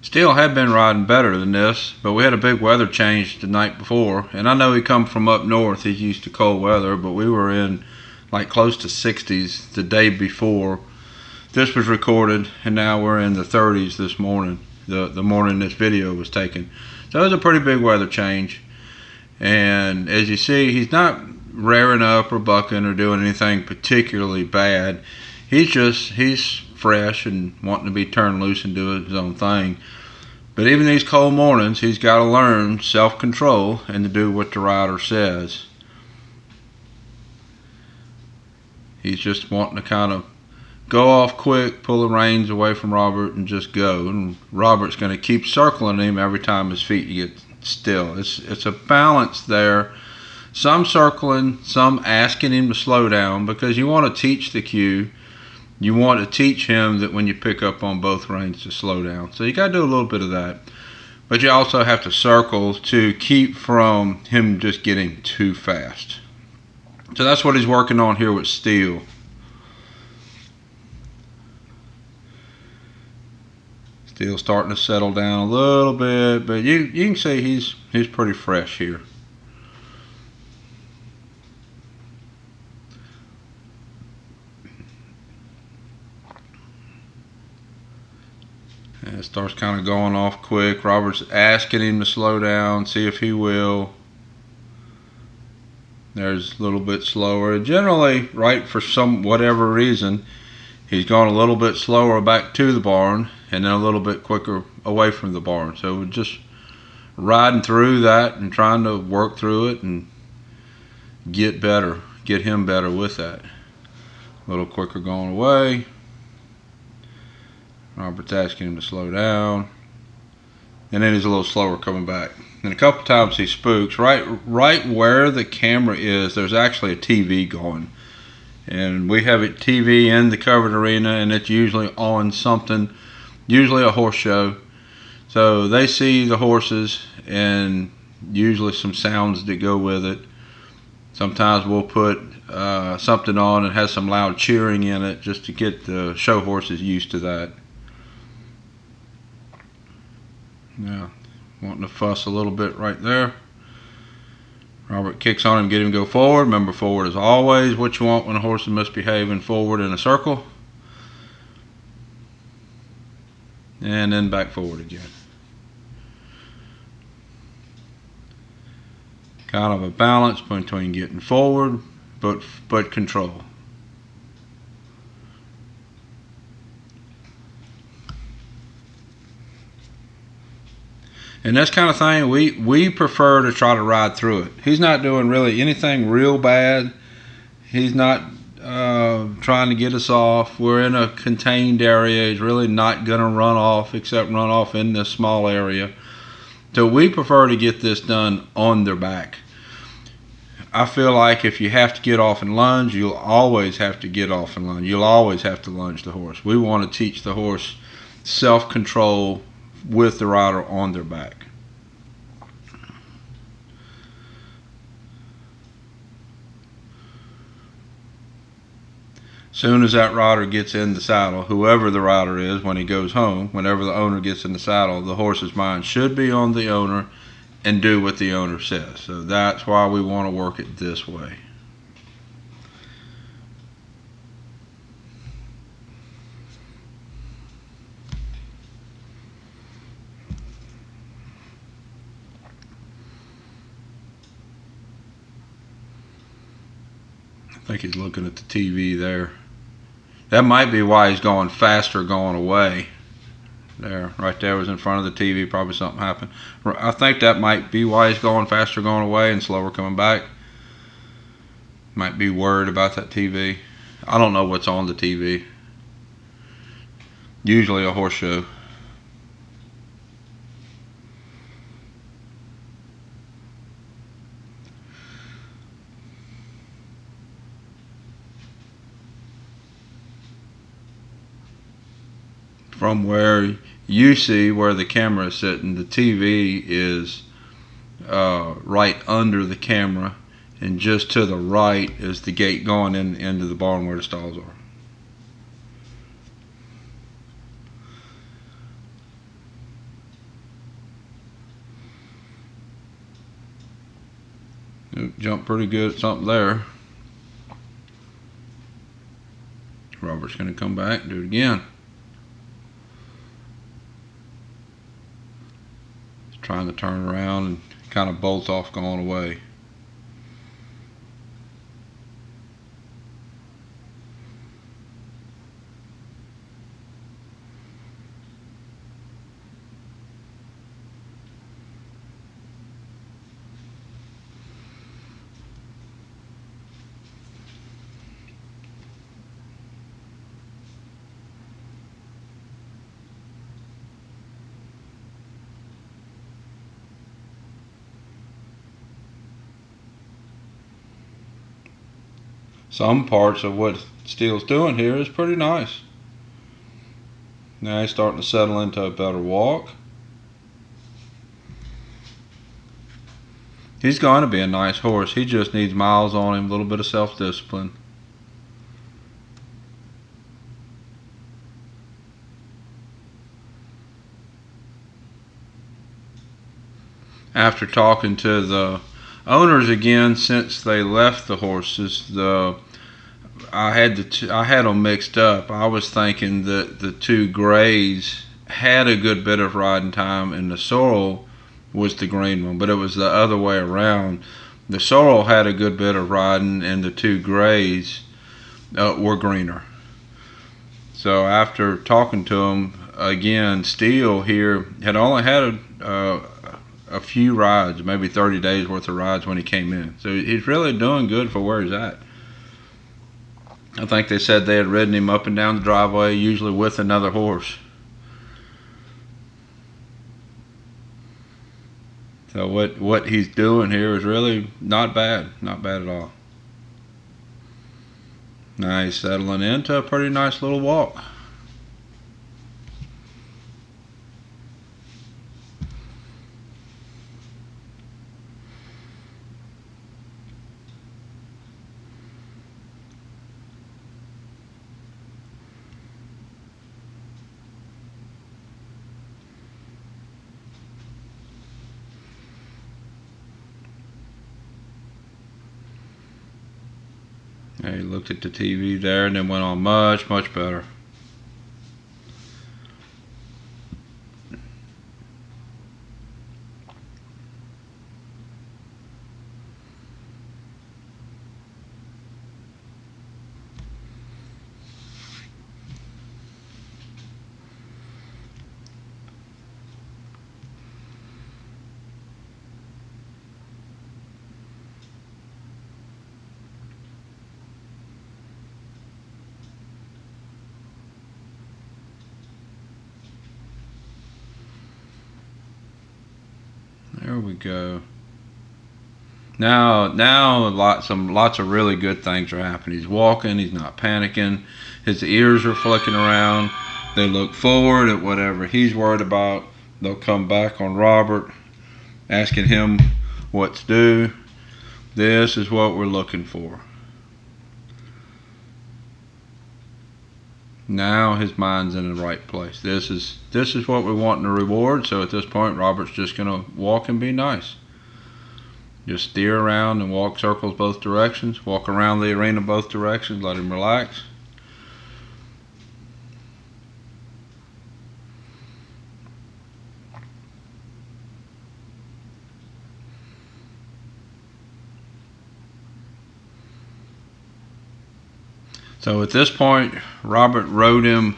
Steele had been riding better than this, but we had a big weather change the night before, and I know he come from up north. He's used to cold weather, but we were in like close to 60s the day before this was recorded, and now we're in the 30s this morning, the morning this video was taken. So it was a pretty big weather change, and as you see, he's not rearing up or bucking or doing anything particularly bad. He's fresh and wanting to be turned loose and do his own thing. But even these cold mornings, he's got to learn self-control and to do what the rider says. He's just wanting to kind of go off quick, pull the reins away from Robert, and just go. And Robert's going to keep circling him every time his feet get still. It's a balance there. Some circling, some asking him to slow down, because you want to teach the cue. You want to teach him that when you pick up on both reins to slow down. So you got to do a little bit of that. But you also have to circle to keep from him just getting too fast. So that's what he's working on here with Steele. Steele's starting to settle down a little bit, but you can see he's pretty fresh here. And it starts kind of going off quick. Robert's asking him to slow down, see if he will. There's a little bit slower. Generally, right, for some whatever reason, he's gone a little bit slower back to the barn and then a little bit quicker away from the barn. So we're just riding through that and trying to work through it and get him better with that. A little quicker going away. Robert's asking him to slow down, and then he's a little slower coming back. And a couple times he spooks. Right where the camera is, there's actually a TV going, and we have a TV in the covered arena, and it's usually on something, usually a horse show. So they see the horses and usually some sounds that go with it. Sometimes we'll put something on and has some loud cheering in it just to get the show horses used to that. Yeah, wanting to fuss a little bit right there. Robert kicks on him, get him to go forward. Remember, forward is always what you want when a horse is misbehaving, forward in a circle. And then back forward again. Kind of a balance between getting forward, but control. And this kind of thing, we prefer to try to ride through it. He's not doing really anything real bad. He's not trying to get us off. We're in a contained area. He's really not going to run off, except run off in this small area. So we prefer to get this done on their back. I feel like if you have to get off and lunge, you'll always have to get off and lunge. You'll always have to lunge the horse. We want to teach the horse self-control with the rider on their back. Soon as that rider gets in the saddle, whoever the rider is, when he goes home, whenever the owner gets in the saddle, the horse's mind should be on the owner and do what the owner says. So that's why we want to work it this way. I think he's looking at the TV there. That might be why he's going faster going away. There, right there was in front of the TV. Probably something happened. I think that might be why he's going faster going away and slower coming back. Might be worried about that TV. I don't know what's on the TV. Usually a horse show. From where you see where the camera is sitting, the TV is right under the camera, and just to the right is the gate going into the barn where the stalls are. Jumped pretty good at something there. Robert's going to come back and do it again. He's trying to turn around and kind of bolts off going away. Some parts of what Steele's doing here is pretty nice. Now he's starting to settle into a better walk. He's going to be a nice horse. He just needs miles on him, a little bit of self-discipline. After talking to the owners again since they left the horses, I had them mixed up. I was thinking that the two grays had a good bit of riding time and the sorrel was the green one, but it was the other way around. The sorrel had a good bit of riding and the two grays were greener. So after talking to them again, Steele here had only had a few rides, maybe 30 days worth of rides when he came in. So he's really doing good for where he's at. I think they said they had ridden him up and down the driveway, usually with another horse. So what he's doing here is really not bad at all. Now he's settling into a pretty nice little walk. He looked at the TV there and then went on much better. There we go. Now lots of really good things are happening. He's walking, he's not panicking, his ears are flicking around, they look forward at whatever he's worried about. They'll come back on Robert, asking him what's due. This is what we're looking for. Now his mind's in the right place. This is what we want in the reward. So at this point, Robert's just going to walk and be nice. Just steer around and walk circles both directions. Walk around the arena both directions. Let him relax. So at this point, Robert rode him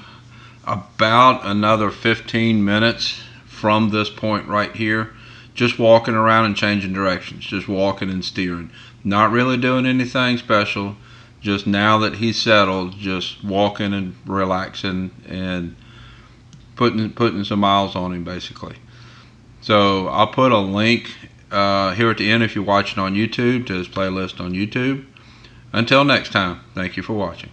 about another 15 minutes from this point right here, just walking around and changing directions, just walking and steering, not really doing anything special. Just now that he's settled, just walking and relaxing and putting some miles on him, basically. So I'll put a link here at the end if you're watching on YouTube to his playlist on YouTube. Until next time, thank you for watching.